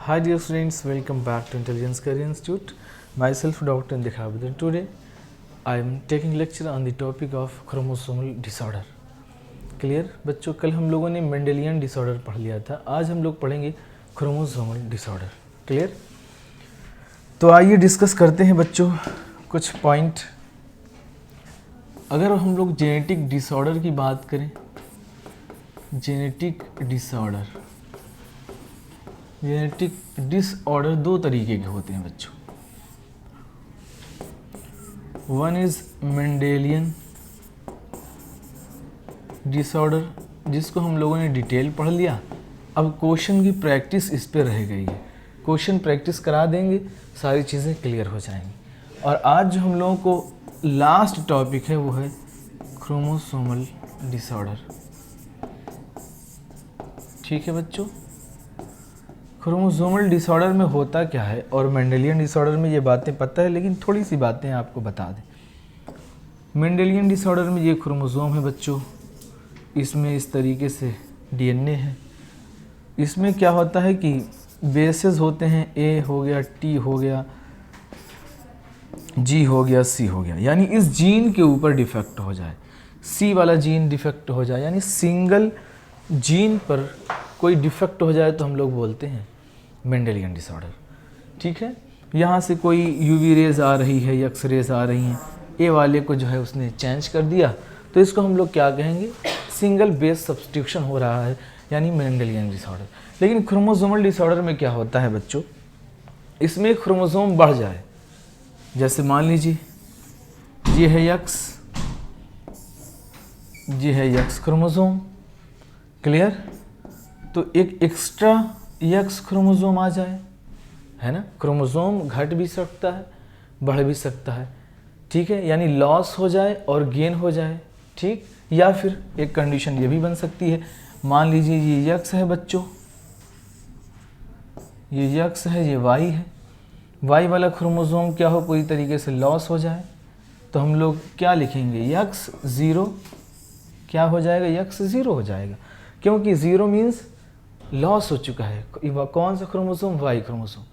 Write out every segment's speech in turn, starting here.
Hi dear students, welcome back to Intelligence Career Institute. Myself Dr. Indikha Abidin. Today I am taking lecture on the topic of chromosomal disorder. Clear बच्चों, कल हम लोगों ने Mendelian disorder पढ़ लिया था, आज हम लोग पढ़ेंगे क्रोमोसोमल डिसऑर्डर. क्लियर? तो आइए डिस्कस करते हैं बच्चों कुछ पॉइंट. अगर हम लोग जेनेटिक डिसऑर्डर की बात करें, जेनेटिक डिसऑर्डर दो तरीके के होते हैं बच्चों. वन इज मेंडेलियन डिसऑर्डर, जिसको हम लोगों ने डिटेल पढ़ लिया. अब क्वेश्चन की प्रैक्टिस इस पे रह गई है. क्वेश्चन प्रैक्टिस करा देंगे, सारी चीज़ें क्लियर हो जाएंगी. और आज जो हम लोगों को लास्ट टॉपिक है वो है क्रोमोसोमल डिसऑर्डर. ठीक है बच्चों, क्रोमोसोमल डिसऑर्डर में होता क्या है और मेंडेलियन डिसऑर्डर में ये बातें पता है, लेकिन थोड़ी सी बातें आपको बता दें. मेंडेलियन डिसऑर्डर में ये क्रोमोसोम है बच्चों, इसमें इस तरीके से डीएनए है. इसमें क्या होता है कि बेसेस होते हैं, ए हो गया, टी हो गया, जी हो गया, सी हो गया. यानी इस जीन के ऊपर डिफेक्ट हो जाए, सी वाला जीन डिफेक्ट हो जाए, यानी सिंगल जीन पर कोई डिफेक्ट हो जाए तो हम लोग बोलते हैं मेंडेलियन डिसऑर्डर. ठीक है, यहाँ से कोई यूवी रेज आ रही है, एक्स रेज आ रही हैं, ए वाले को जो है उसने चेंज कर दिया, तो इसको हम लोग क्या कहेंगे, सिंगल बेस सब्स्टिट्यूशन हो रहा है, यानी मेंडेलियन डिसऑर्डर. लेकिन क्रोमोसोमल डिसऑर्डर में क्या होता है बच्चों, इसमें क्रोमोसोम बढ़ जाए. जैसे मान लीजिए ये है एक्स, ये है एक्स क्रोमोसोम. क्लियर? तो एक एक्स्ट्रा एक्स क्रोमोसोम आ जाए, है ना. क्रोमोसोम घट भी सकता है, बढ़ भी सकता है. ठीक है, यानी लॉस हो जाए और गेन हो जाए. ठीक, या फिर एक कंडीशन ये भी बन सकती है, मान लीजिए ये एक्स है बच्चों, ये एक्स है, ये वाई है. वाई वाला क्रोमोसोम क्या हो, पूरी तरीके से लॉस हो जाए, तो हम लोग क्या लिखेंगे, एक्स ज़ीरो. क्या हो जाएगा, एक्स ज़ीरो हो जाएगा, क्योंकि ज़ीरो मीन्स लॉस हो चुका है. कौन सा क्रोमोसोम, वाई क्रोमोसोम.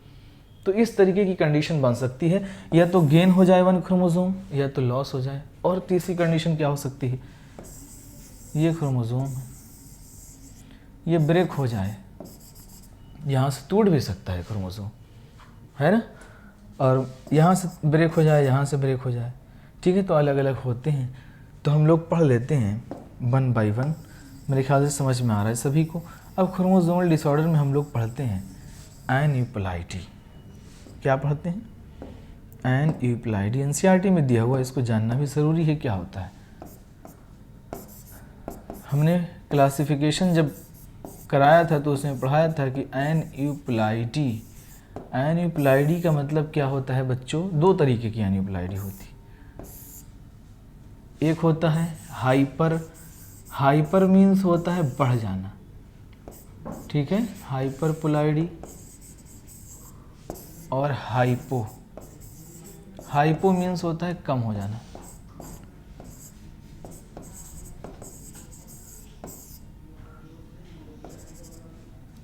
तो इस तरीके की कंडीशन बन सकती है, या तो गेन हो जाए वन क्रोमोसोम, या तो लॉस हो जाए. और तीसरी कंडीशन क्या हो सकती है, ये क्रोमोसोम ये ब्रेक हो जाए, यहाँ से टूट भी सकता है क्रोमोसोम, है ना, और यहाँ से ब्रेक हो जाए, यहाँ से ब्रेक हो जाए. ठीक है, तो अलग अलग होते हैं. तो हम लोग पढ़ लेते हैं वन बाय वन. मेरे ख्याल से समझ में आ रहा है सभी को. अब क्रोमोसोमल डिसऑर्डर में हम लोग पढ़ते हैं एनयूप्लॉइडी. क्या पढ़ते हैं, एनयूप्लॉइडी. एनसीईआरटी में दिया हुआ, इसको जानना भी ज़रूरी है क्या होता है. हमने क्लासिफिकेशन जब कराया था तो उसमें पढ़ाया था कि एनयूप्लॉइडी, एनयूप्लॉइडी का मतलब क्या होता है बच्चों, दो तरीके की एनयूप्लॉइडी होती. एक होता है हाइपर, हाइपर मीन्स होता है बढ़ जाना. ठीक है, हाइपरप्लॉइडी. और हाइपो, हाइपो मीन्स होता है कम हो जाना.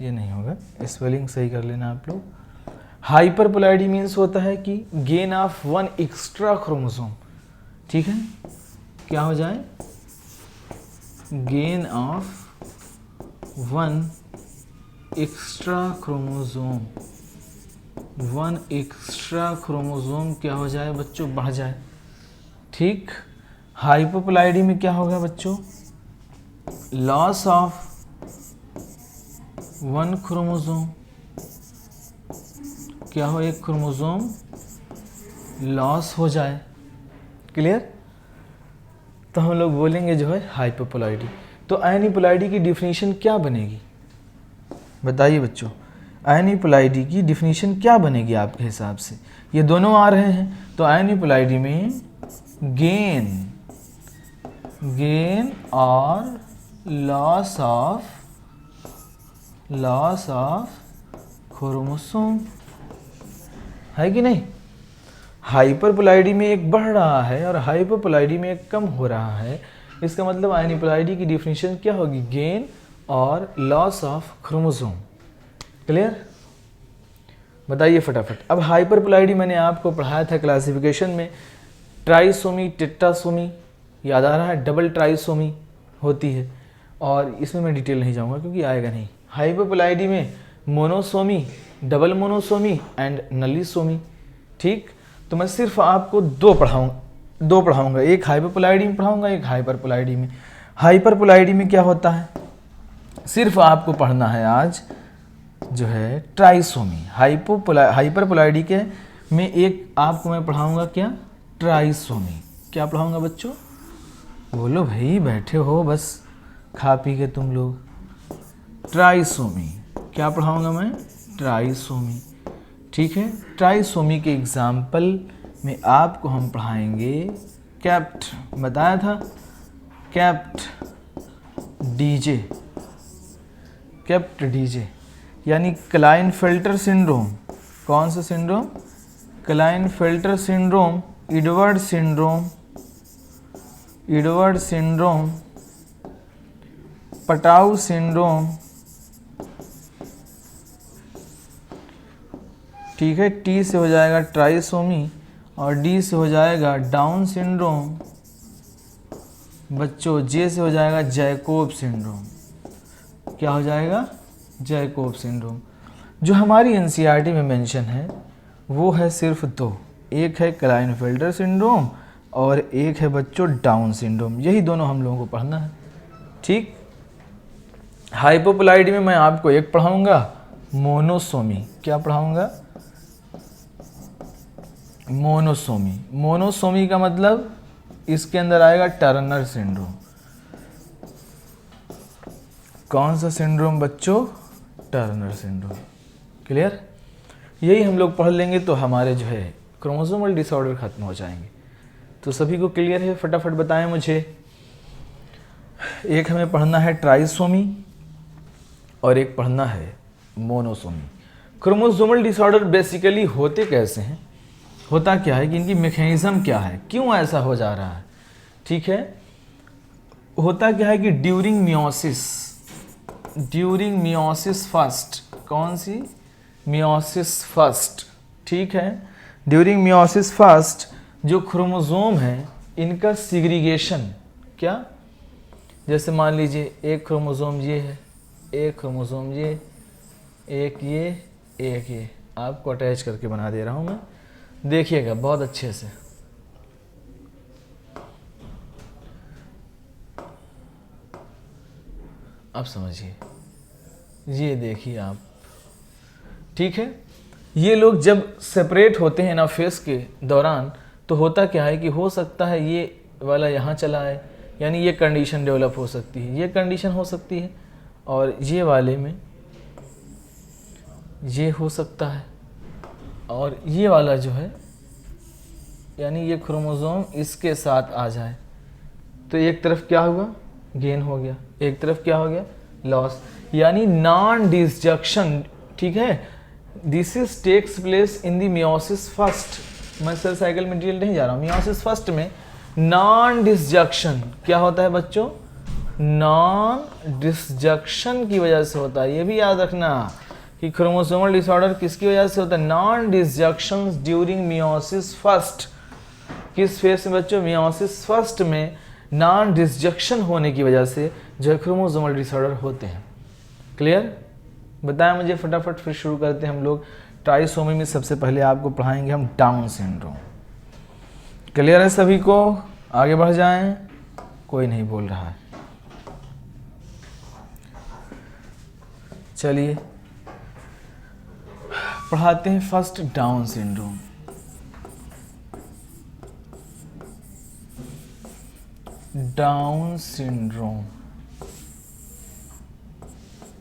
ये नहीं होगा, स्पेलिंग सही कर लेना आप लोग. हाइपरप्लॉइडी मीन्स होता है कि gain of one extra chromosome. ठीक है, क्या हो जाए, gain of one extra chromosome. One extra chromosome क्या हो जाए बच्चों, बढ़ जाए. ठीक, हाइपोप्लॉइडी में क्या होगा बच्चों, लॉस ऑफ वन क्रोमोसोम. क्या हो, एक क्रोमोसोम लॉस हो जाए. क्लियर? तो हम लोग बोलेंगे जो है हाइपोप्लॉइडी. तो एनीप्लॉइडी की डिफिनीशन क्या बनेगी, बताइए बच्चों. एनीप्लॉइडी की डिफिनीशन क्या बनेगी आपके हिसाब से. ये दोनों आ रहे हैं, तो एनीप्लॉइडी में गेन, गेन और लॉस ऑफ क्रोमोसोम, है कि नहीं. हाइपरप्लॉइडी में एक बढ़ रहा है और हाइपोप्लॉइडी में एक कम हो रहा है. इसका मतलब एनीप्लॉइडी की डिफिनीशन क्या होगी, गेन और लॉस ऑफ क्रोमोसोम. क्लियर? बताइए फटाफट। अब हाइपरप्लाइडी मैंने आपको पढ़ाया था क्लासिफिकेशन में, ट्राइसोमी, टेट्रासोमी, याद आ रहा है, डबल ट्राइसोमी होती है, और इसमें मैं डिटेल नहीं जाऊंगा क्योंकि आएगा नहीं। हाइपरप्लाइडी में मोनोसोमी, डबल मोनोसोमी एंड नलीसोमी। ठीक, तो मैं सिर्फ आपको दो पढ़ाऊंगा, एक हाइपरप्लाइडी में पढ़ाऊंगा, एक हाइपरप्लाइडी में। हाइपरप्लाइडी में क्या होता है, सिर्फ आपको पढ़ना है आज जो है ट्राइसोमी। हाइपरप्लाइडी के में एक आपको मैं पढ़ाऊंगा क्या, ट्राइसोमी। क्या पढ़ाऊंगा बच्चों, बोलो भाई, बैठे हो बस खा पी के तुम लोग। ट्राइसोमी क्या पढ़ाऊंगा मैं, ट्राइसोमी। ठीक है, ट्राइसोमी के एग्जाम्पल में आपको हम पढ़ाएंगे कैप्ट, बताया था, कैप्ट डीजे, कैप्ट डीजे यानी क्लाइनफेल्टर सिंड्रोम। कौन सा syndrome, Klinefelter syndrome, Edward syndrome, Patau syndrome. ठीक है, टी से हो जाएगा ट्राइसोमी और डी से हो जाएगा डाउन सिंड्रोम। बच्चों जे से हो जाएगा जैकोब सिंड्रोम। क्या हो जाएगा, जैकोब सिंड्रोम। जो हमारी एनसीईआरटी में मेंशन है वो है सिर्फ दो, एक है क्लाइनफेल्टर सिंड्रोम और एक है बच्चों डाउन सिंड्रोम। यही दोनों हम लोगों को पढ़ना है। ठीक, हाइपोप्लाइडी में मैं आपको एक पढ़ाऊंगा मोनोसोमी। क्या पढ़ाऊंगा, मोनोसोमी। मोनोसोमी का मतलब इसके अंदर आएगा टर्नर सिंड्रोम। कौन सा सिंड्रोम बच्चों, टर्नर सिंड्रोम। क्लियर, यही हम लोग पढ़ लेंगे तो हमारे जो है क्रोमोसोमल डिसऑर्डर खत्म हो जाएंगे। तो सभी को क्लियर है, फटाफट बताएं मुझे। एक हमें पढ़ना है ट्राइसोमी और एक पढ़ना है मोनोसोमी। क्रोमोसोमल डिसऑर्डर बेसिकली होते कैसे हैं, होता क्या है कि इनकी मैकेनिज्म क्या है, क्यों ऐसा हो जा रहा है। ठीक है, होता क्या है कि ड्यूरिंग मियोसिस फर्स्ट, कौन सी, मियोसिस फर्स्ट। ठीक है, ड्यूरिंग मियोसिस फर्स्ट जो क्रोमोसोम है इनका सिग्रीगेशन, क्या, जैसे मान लीजिए एक क्रोमोसोम ये है, एक क्रोमोसोम ये, एक ये, एक ये, आपको अटैच करके बना दे रहा हूं मैं, देखिएगा बहुत अच्छे से। अब समझिए, ये देखिए आप। ठीक है, ये लोग जब सेपरेट होते हैं ना फेस के दौरान, तो होता क्या है कि हो सकता है ये वाला यहाँ चला आए, यानी ये कंडीशन डेवलप हो सकती है, ये कंडीशन हो सकती है, और ये वाले में ये हो सकता है, और ये वाला जो है यानी ये क्रोमोसोम इसके साथ आ जाए, तो एक तरफ क्या हुआ, गेन हो गया, एक तरफ क्या हो गया, लॉस, यानी नॉन डिसजंक्शन। ठीक है, this is takes place in the meiosis first. मैं सेल साइकिल में डिटेल नहीं जा रहा हूँ। मियोसिस फर्स्ट में नॉन डिसजंक्शन क्या होता है बच्चों, नॉन डिसजंक्शन की वजह से होता है। ये भी याद रखना कि क्रोमोसोमल डिसऑर्डर किसकी वजह से होता है, non disjunction during meiosis first. किस फेज में बच्चों, मियोसिस फर्स्ट में नॉन डिसजंक्शन होने की वजह से जो क्रोमोसोमल डिसऑर्डर होते हैं। क्लियर, बताया मुझे फटाफट, फिर शुरू करते हैं हम लोग। ट्राइसोमी में सबसे पहले आपको पढ़ाएंगे हम डाउन सिंड्रोम। क्लियर है सभी को, आगे बढ़ जाएं, कोई नहीं बोल रहा है। चलिए पढ़ाते हैं first down syndrome. Down syndrome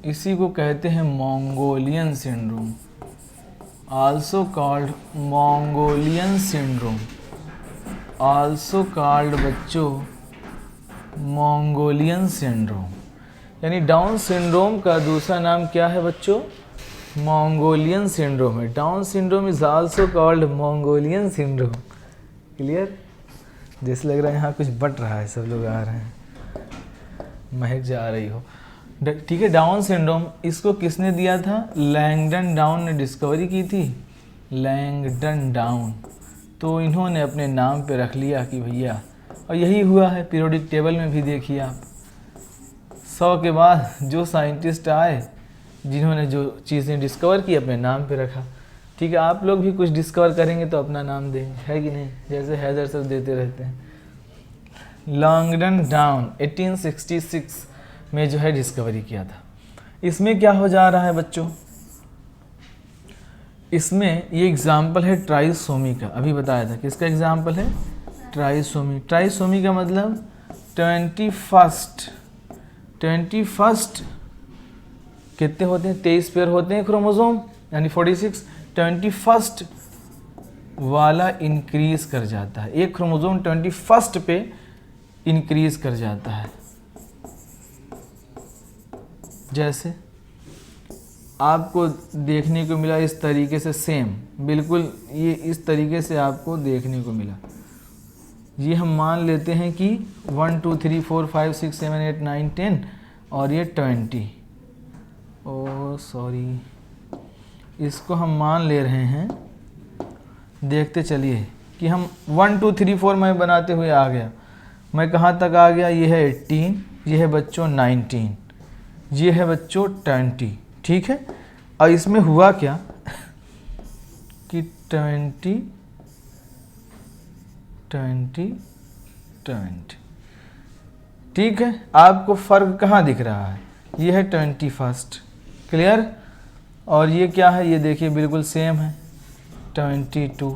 इसी को कहते हैं Mongolian syndrome, also called Mongolian syndrome, also called बच्चों मंगोलियन सिंड्रोम। यानी डाउन सिंड्रोम का दूसरा नाम क्या है बच्चों, मंगोलियन सिंड्रोम है। Down syndrome is also called Mongolian syndrome. Clear, जैसे लग रहा है यहाँ कुछ बट रहा है, सब लोग आ रहे हैं, महक जा रही हो। ठीक है, डाउन सिंड्रोम इसको किसने दिया था? लैंगडन डाउन ने डिस्कवरी की थी, लैंगडन डाउन। तो इन्होंने अपने नाम पे रख लिया कि भैया, और यही हुआ है। पीरियोडिक टेबल में भी देखिए आप, 100 के बाद जो साइंटिस्ट आए जिन्होंने जो चीज़ें डिस्कवर की अपने नाम पे रखा। ठीक है, आप लोग भी कुछ डिस्कवर करेंगे तो अपना नाम देंगे, है कि नहीं? जैसे हैदर सर देते रहते हैं। लैंगडन डाउन 1866 में जो है डिस्कवरी किया था। इसमें क्या हो जा रहा है बच्चों? इसमें ये एग्जाम्पल है ट्राइसोमी का, अभी बताया था। किसका एग्जाम्पल है? ट्राइसोमी। ट्राइसोमी का मतलब 21 कितने होते हैं? 23 पेयर होते हैं क्रोमोसोम, यानी 46। 21 वाला इंक्रीज कर जाता है, एक क्रोमोसोम 21 पे इंक्रीज कर जाता है। जैसे आपको देखने को मिला इस तरीके से, सेम बिल्कुल ये इस तरीके से आपको देखने को मिला। ये हम मान लेते हैं कि 1 2 3 4 5 6 7 8 9 10 और ये 20। ओ सॉरी, इसको हम मान ले रहे हैं। देखते चलिए कि हम 1 2 3 4 मैं बनाते हुए आ गया। मैं कहाँ तक आ गया? ये है 18, ये है बच्चों 19, ये है बच्चों 20। ठीक है, और इसमें हुआ क्या कि 20 20 20। ठीक है, आपको फर्क कहाँ दिख रहा है? ये है 21, क्लियर? और ये क्या है? ये देखिए बिल्कुल सेम है 22।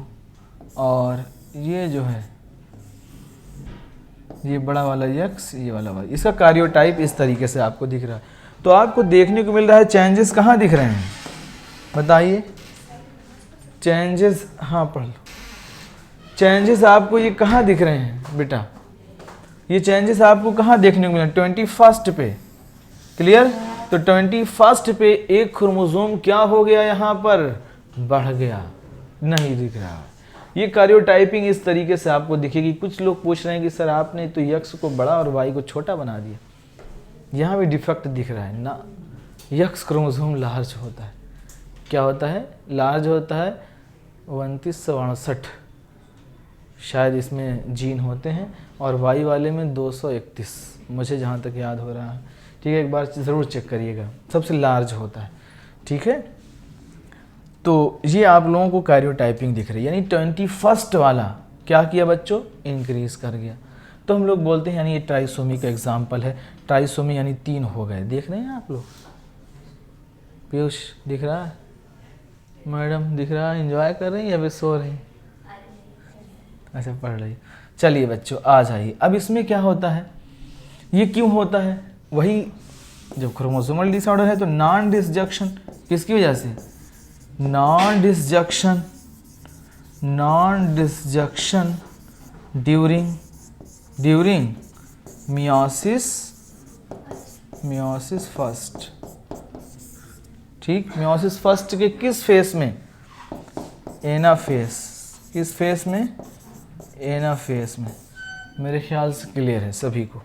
और ये जो है ये बड़ा वाला x, ये वाला y, इसका कार्योटाइप इस तरीके से आपको दिख रहा है। तो आपको देखने को मिल रहा है चेंजेस कहाँ दिख रहे हैं? बताइए चेंजेस, हाँ पढ़ लो। चेंजेस आपको ये कहाँ दिख रहे हैं बेटा? ये चेंजेस आपको कहाँ देखने को मिल रहे हैं? 21 पे, क्लियर? तो 21 पे एक क्रोमोसोम क्या हो गया? यहाँ पर बढ़ गया, नहीं दिख रहा। ये कार्योटाइपिंग इस तरीके से आपको दिखेगी। कुछ लोग पूछ रहे हैं कि सर आपने तो यक्स को बड़ा और वाई को छोटा बना दिया, यहाँ भी डिफेक्ट दिख रहा है ना। यक्स क्रोमोसोम लार्ज होता है, क्या होता है? लार्ज होता है। 2968 शायद इसमें जीन होते हैं, और वाई वाले में 231, मुझे जहाँ तक याद हो रहा है। ठीक है, एक बार ज़रूर चेक करिएगा, सबसे लार्ज होता है। ठीक है, तो ये आप लोगों को कार्योटाइपिंग दिख रही है, यानी 21 वाला क्या किया बच्चों? इंक्रीज कर गया। तो हम लोग बोलते हैं यानी ये ट्राइसोमी का एग्जाम्पल है। ट्राइसोमी यानी 3 हो गए। देख रहे हैं आप लोग? पीयूष दिख रहा है? मैडम दिख रहा है? एंजॉय कर रही है या फिर सो रही? अच्छा पढ़ रही। चलिए बच्चों आ जाइए। अब इसमें क्या होता है? ये क्यों होता है? वही जब क्रोमोसोमल डिसऑर्डर है तो नॉन डिसजंक्शन, किसकी वजह से? Non disjunction during meiosis first. ठीक, मियोसिस फर्स्ट के किस फेस में? एनाफेस। किस फेस में? एनाफेस में। मेरे ख्याल से क्लियर है सभी को।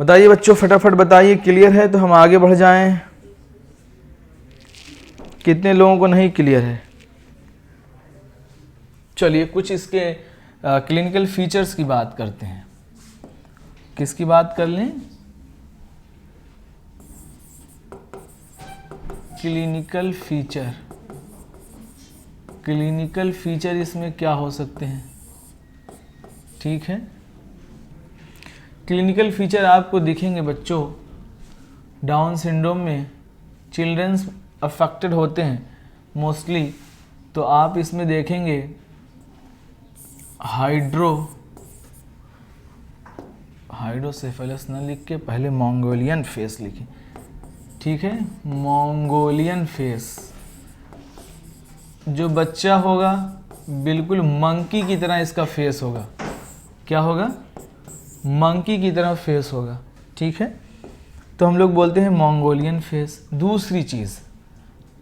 बताइए बच्चों, फटाफट बताइए, क्लियर है तो हम आगे बढ़ जाएं। कितने लोगों को नहीं क्लियर है? चलिए कुछ इसके क्लिनिकल फीचर्स की बात करते हैं। किसकी बात कर लें? Clinical feature. क्लिनिकल फीचर इसमें क्या हो सकते हैं? ठीक है, क्लिनिकल फीचर आपको दिखेंगे बच्चों। डाउन सिंड्रोम में चिल्ड्रंस अफेक्टेड होते हैं मोस्टली, तो आप इसमें देखेंगे हाइड्रोसेफेलस न लिख के पहले मंगोलियन फेस लिखें। ठीक है, मंगोलियन फेस। जो बच्चा होगा बिल्कुल मंकी की तरह इसका फेस होगा। क्या होगा? मंकी की तरह फेस होगा। ठीक है, तो हम लोग बोलते हैं मंगोलियन फेस। दूसरी चीज़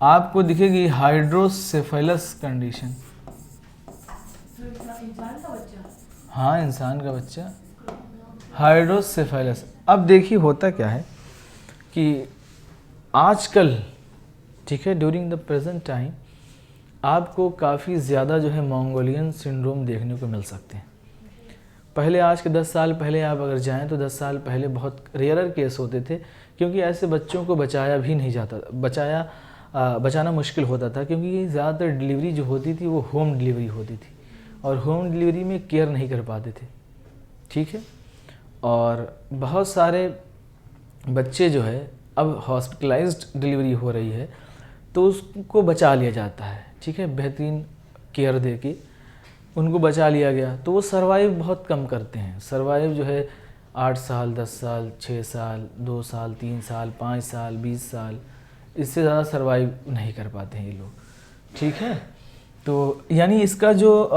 आपको दिखेगी हाइड्रोसेफेलस कंडीशन। हाँ, इंसान का बच्चा हाइड्रोसेफेलस। अब देखिए होता क्या है, कि आजकल, ठीक है, ड्यूरिंग द प्रेजेंट टाइम आपको काफ़ी ज़्यादा जो है मंगोलियन सिंड्रोम देखने को मिल सकते हैं। पहले, आज के 10 साल पहले आप अगर जाएं तो 10 साल पहले बहुत रेयरर केस होते थे, क्योंकि ऐसे बच्चों को बचाया भी नहीं जाता, बचाना मुश्किल होता था, क्योंकि ज़्यादातर डिलीवरी जो होती थी वो होम डिलीवरी होती थी और होम डिलीवरी में केयर नहीं कर पाते थे, ठीक है। और बहुत सारे बच्चे जो है अब हॉस्पिटलाइज्ड डिलीवरी हो रही है तो उसको बचा लिया जाता है, ठीक है, बेहतरीन केयर दे के उनको बचा लिया गया, तो वो सर्वाइव बहुत कम करते हैं। सर्वाइव जो है 8 साल, 10 साल, 6 साल, 2 साल, 3 साल, 5 साल, 20 साल, इससे ज़्यादा सर्वाइव नहीं कर पाते हैं ये लोग, ठीक है। तो यानी इसका जो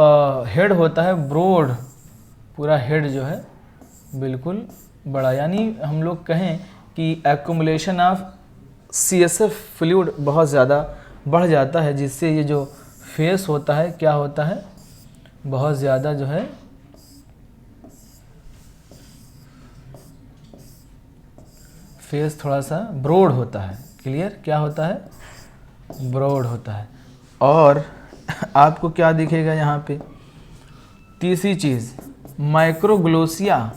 हेड होता है ब्रॉड, पूरा हेड जो है बिल्कुल बड़ा, यानी हम लोग कहें कि एक्युमुलेशन ऑफ CSF फ्लूइड बहुत ज़्यादा बढ़ जाता है, जिससे ये जो फेस होता है क्या होता है, बहुत ज़्यादा जो है फेस थोड़ा सा ब्रॉड होता है। क्लियर, क्या होता है, ब्रॉड होता है। और आपको क्या दिखेगा यहाँ पे, तीसरी चीज़ माइक्रोग्लोसिया।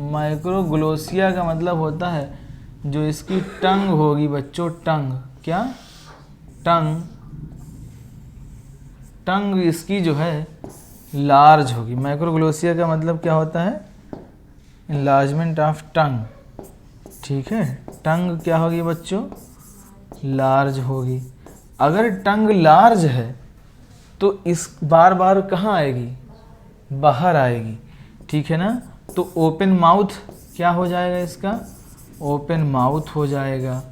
माइक्रोग्लोसिया का मतलब होता है जो इसकी टंग होगी बच्चों, टंग, क्या, टंग इसकी जो है लार्ज होगी। माइक्रोग्लोसिया का मतलब क्या होता है, इनलार्जमेंट ऑफ टंग, ठीक है। टंग क्या होगी बच्चों, लार्ज होगी। अगर टंग लार्ज है तो इस बार बार कहाँ आएगी, बाहर आएगी, ठीक है ना। तो ओपन माउथ क्या हो जाएगा इसका, ओपन माउथ हो जाएगा,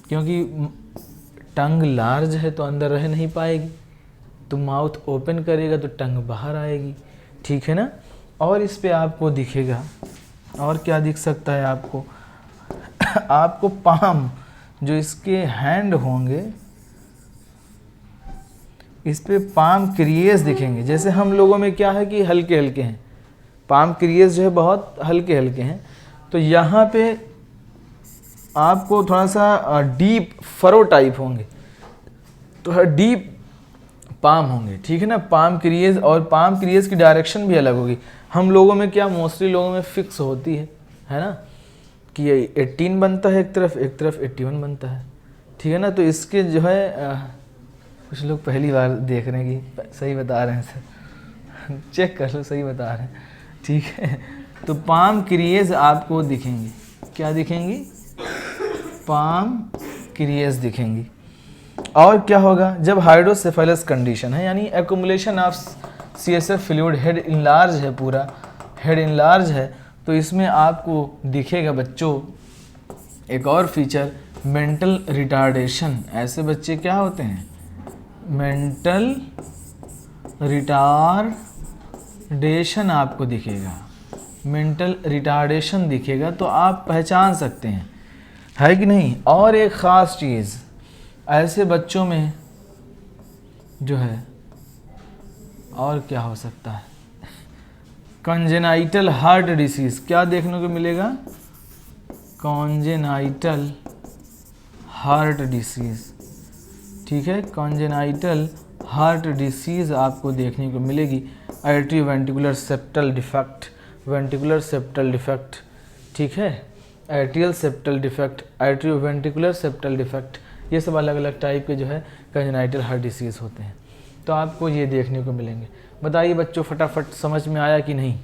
क्योंकि टंग लार्ज है तो अंदर रह नहीं पाएगी, तो माउथ ओपन करेगा तो टंग बाहर आएगी, ठीक है ना। और इस पे आपको दिखेगा, और क्या दिख सकता है आपको आपको पाम, जो इसके हैंड होंगे इस पे पाम क्रिएस दिखेंगे। जैसे हम लोगों में क्या है कि हल्के हल्के हैं, पाम क्रिएस जो है बहुत हल्के हल्के हैं, तो यहाँ पे आपको थोड़ा सा डीप फरो टाइप होंगे, तो डीप पाम होंगे, ठीक है ना। पाम क्रिएस, और पाम क्रिएस की डायरेक्शन भी अलग होगी। हम लोगों में क्या, मोस्टली लोगों में फिक्स होती है ना, कि ये 18 बनता है एक तरफ 81 बनता है, ठीक है ना। तो इसके जो है कुछ लोग पहली बार देख रहे हैं कि सही बता रहे हैं सर, चेक कर लो सही बता रहे हैं, ठीक है। तो पाम क्रिएस आपको दिखेंगी, क्या दिखेंगी, पाम क्रिएस दिखेंगी। और क्या होगा, जब हाइड्रोसेफेलस कंडीशन है, यानी accumulation of CSF fluid, head enlarge है, पूरा हेड इनलार्ज है, तो इसमें आपको दिखेगा बच्चों एक और फीचर, मेंटल रिटार्डेशन। ऐसे बच्चे क्या होते हैं, मेंटल रिटार्डेशन आपको दिखेगा, मेंटल रिटार्डेशन दिखेगा, तो आप पहचान सकते हैं, है कि नहीं। और एक ख़ास चीज़, ऐसे बच्चों में जो है और क्या हो सकता है, कॉन्जेनाइटल हार्ट डिसीज़ क्या देखने को मिलेगा, कॉन्जेनाइटल हार्ट डिसीज़, ठीक है। कॉन्जेनाइटल हार्ट डिसीज़ आपको देखने को मिलेगी। Atrioventricular septal defect, ventricular septal defect, ठीक है, atrial septal defect, atrioventricular septal defect, ये सब अलग अलग टाइप के जो है कॉन्जेनाइटल हार्ट डिसीज़ होते हैं, तो आपको ये देखने को मिलेंगे। बताइए बच्चों, फटाफट समझ में आया कि नहीं,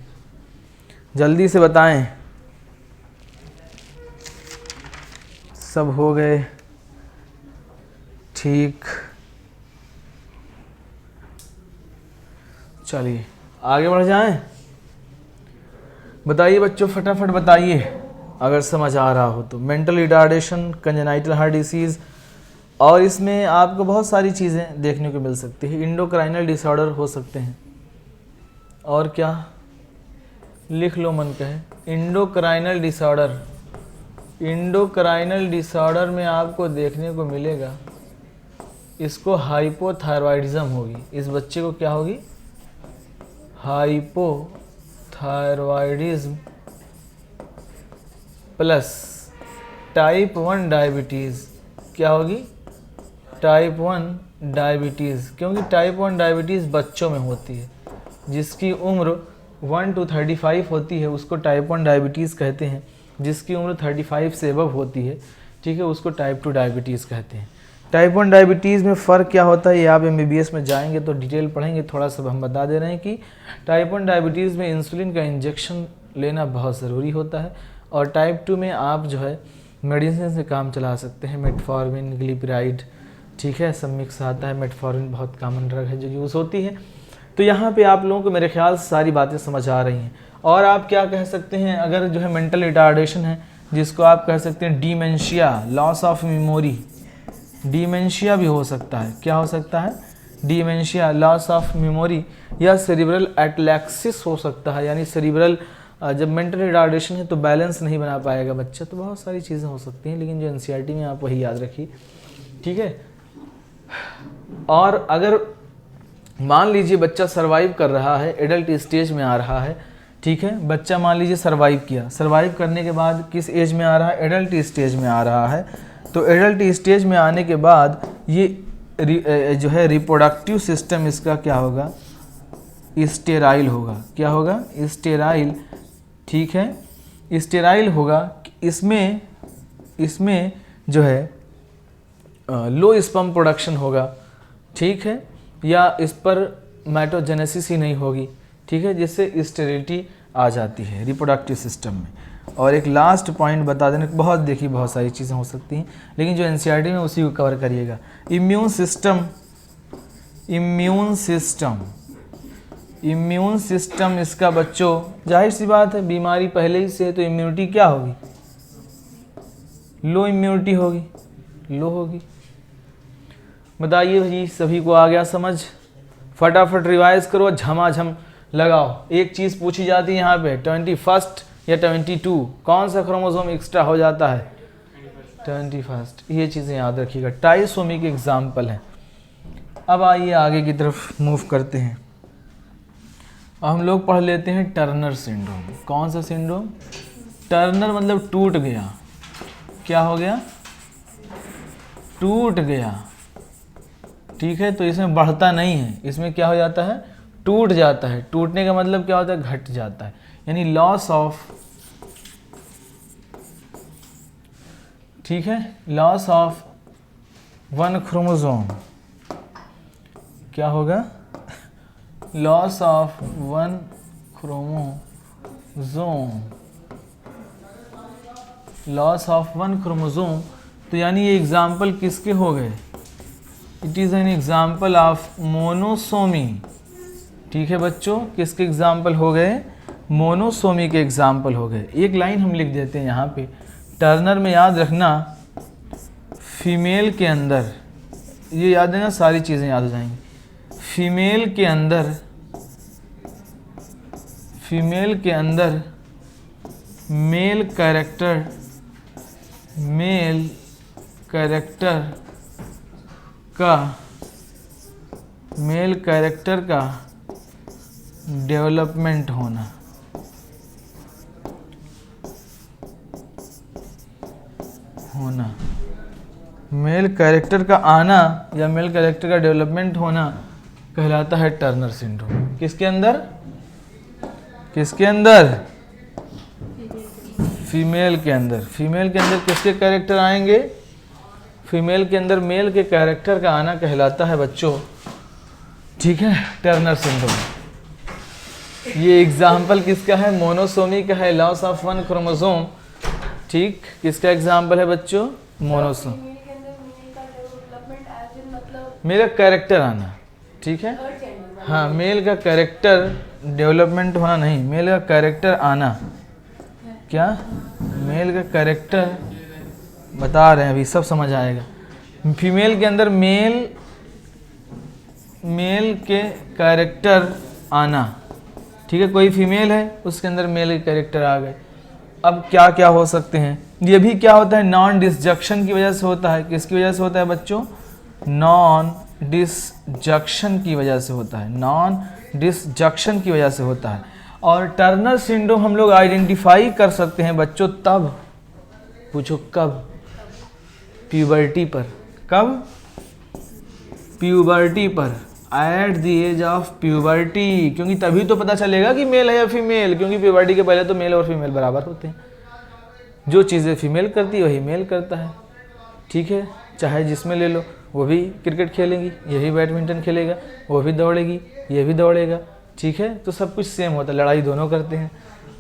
जल्दी से बताएं। सब हो गए ठीक, चलिए आगे बढ़ जाएं। बताइए बच्चों, फटाफट बताइए अगर समझ आ रहा हो तो। Mental retardation, congenital heart disease, और इसमें आपको बहुत सारी चीज़ें देखने को मिल सकती है। इंडोक्राइनल डिसऑर्डर हो सकते हैं, और क्या, लिख लो मन कहे, इंडोक्राइनल डिसऑर्डर। इंडोक्राइनल डिसऑर्डर में आपको देखने को मिलेगा, इसको हाइपोथायरॉयडिज्म होगी, इस बच्चे को क्या होगी, हाइपोथायरॉयडिज्म प्लस टाइप 1 डायबिटीज़ क्या होगी, टाइप 1 डायबिटीज़, क्योंकि टाइप 1 डायबिटीज़ बच्चों में होती है। जिसकी उम्र 1 to 35 होती है उसको टाइप 1 डायबिटीज़ कहते हैं। जिसकी उम्र 35 से अबव होती है, ठीक है, उसको टाइप 2 डायबिटीज़ कहते हैं। टाइप 1 डायबिटीज़ में फ़र्क क्या होता है ये आप MBBS में जाएंगे तो डिटेल पढ़ेंगे। थोड़ा सा हम बता दे रहे हैं कि टाइप 1 डायबिटीज़ में इंसुलिन का इंजेक्शन लेना बहुत ज़रूरी होता है, और टाइप 2 में आप जो है मेडिसिन से काम चला सकते हैं। मेटफॉर्मिन, ग्लिपराइड, ठीक है, सब मिक्स आता है। मेटफॉर्मिन बहुत कॉमन ड्रग है जो यूज़ होती है। तो यहाँ पे आप लोगों को मेरे ख्याल से सारी बातें समझ आ रही हैं। और आप क्या कह सकते हैं, अगर जो है मेंटल रिटार्डेशन है जिसको आप कह सकते हैं dementia, loss of memory, dementia भी हो सकता है। क्या हो सकता है, डिमेंशिया, लॉस ऑफ मेमोरी, या सेरिब्रल एटलैक्सिस हो सकता है, यानी सेरिब्रल जब मेंटल रिटार्डेशन है तो बैलेंस नहीं बना पाएगा बच्चा। तो बहुत सारी चीज़ें हो सकती हैं, लेकिन जो NCERT में आप वही याद रखिए, ठीक है। और अगर मान लीजिए बच्चा सरवाइव कर रहा है, एडल्ट स्टेज में आ रहा है, ठीक है, बच्चा मान लीजिए सरवाइव किया, सरवाइव करने के बाद किस एज में आ रहा है, एडल्ट स्टेज में आ रहा है। तो एडल्ट स्टेज में आने के बाद ये जो है रिप्रोडक्टिव सिस्टम इसका क्या होगा, स्टेराइल होगा। क्या होगा, स्टेराइल, ठीक है, स्टेराइल होगा। इसमें जो है लो स्पर्म प्रोडक्शन होगा, ठीक है, या इस पर माइटोजेनेसिस ही नहीं होगी, ठीक है, जिससे स्टेरिलिटी आ जाती है रिप्रोडक्टिव सिस्टम में। और एक लास्ट पॉइंट बता देना, बहुत देखिए बहुत सारी चीज़ें हो सकती हैं, लेकिन जो NCERT में उसी को कवर करिएगा। इम्यून सिस्टम इसका बच्चों जाहिर सी बात है, बीमारी पहले ही से है तो इम्यूनिटी क्या होगी, लो इम्यूनिटी होगी, लो होगी। बताइए भाई, सभी को आ गया समझ? फटाफट रिवाइज करो, झमाझम लगाओ। एक चीज़ पूछी जाती है यहाँ पे, 21 या 22 कौन सा क्रोमोसोम एक्स्ट्रा हो जाता है, 21। ये चीज़ें याद रखिएगा, ट्राइसोमी के एग्जाम्पल हैं। अब आइए आगे की तरफ मूव करते हैं। हम लोग पढ़ लेते हैं टर्नर सिंड्रोम। कौन सा सिंड्रोम, टर्नर मतलब टूट गया। क्या हो गया, टूट गया, ठीक है। तो इसमें बढ़ता नहीं है, इसमें क्या हो जाता है, टूट जाता है। टूटने का मतलब क्या होता है, घट जाता है, यानी लॉस ऑफ, ठीक है, लॉस ऑफ 1 क्रोमोसोम। क्या होगा, loss of 1 chromosome, loss of 1 chromosome. तो यानी ये एग्जाम्पल किसके हो गए, it is an example of monosomy, ठीक है बच्चों, किसके एग्जाम्पल हो गए, मोनोसोमी के एग्जाम्पल हो गए। एक लाइन हम लिख देते हैं यहाँ पे, टर्नर में याद रखना, फीमेल के अंदर, ये याद है ना, सारी चीज़ें याद हो जाएंगी। फीमेल के अंदर मेल कैरेक्टर का डेवलपमेंट होना, मेल कैरेक्टर का आना या मेल कैरेक्टर का डेवलपमेंट होना कहलाता है टर्नर सिंड्रोम। किसके अंदर, फीमेल के अंदर। फीमेल के अंदर किसके कैरेक्टर आएंगे, फीमेल के अंदर मेल के कैरेक्टर का आना कहलाता है बच्चों, ठीक है, टर्नर सिंड्रोम। ये एग्जाम्पल किसका है, मोनोसोमी का है, लॉस ऑफ 1 क्रोमोसोम, ठीक, किसका एग्जाम्पल है बच्चों, मोनोसोम। मेरा कैरेक्टर आना, ठीक है, हाँ, मेल का कैरेक्टर डेवलपमेंट होना नहीं, मेल का कैरेक्टर आना। क्या, मेल का कैरेक्टर बता रहे हैं, अभी सब समझ आएगा। फीमेल के अंदर मेल के कैरेक्टर आना, ठीक है, कोई फीमेल है उसके अंदर मेल के कैरेक्टर आ गए। अब क्या क्या हो सकते हैं, ये भी क्या होता है, नॉन डिसजंक्शन की वजह से होता है। किसकी वजह से होता है बच्चों, नॉन डिसजंक्शन की वजह से होता है, नॉन डिसजंक्शन की वजह से होता है। और टर्नर सिंड्रोम हम लोग आइडेंटिफाई कर सकते हैं बच्चों तब पूछो कब? प्यूबर्टी पर। कब? प्यूबर्टी पर, at the age of puberty, क्योंकि तभी तो पता चलेगा कि मेल है या फीमेल, क्योंकि प्यूबर्टी के पहले तो मेल और फीमेल बराबर होते हैं। जो चीज़ें फीमेल करती है वही मेल करता है, ठीक है। चाहे जिसमें ले लो, वो भी क्रिकेट खेलेगी, ये भी बैडमिंटन खेलेगा, वो भी दौड़ेगी, ये भी दौड़ेगा, ठीक है। तो सब कुछ सेम होता है, लड़ाई दोनों करते हैं,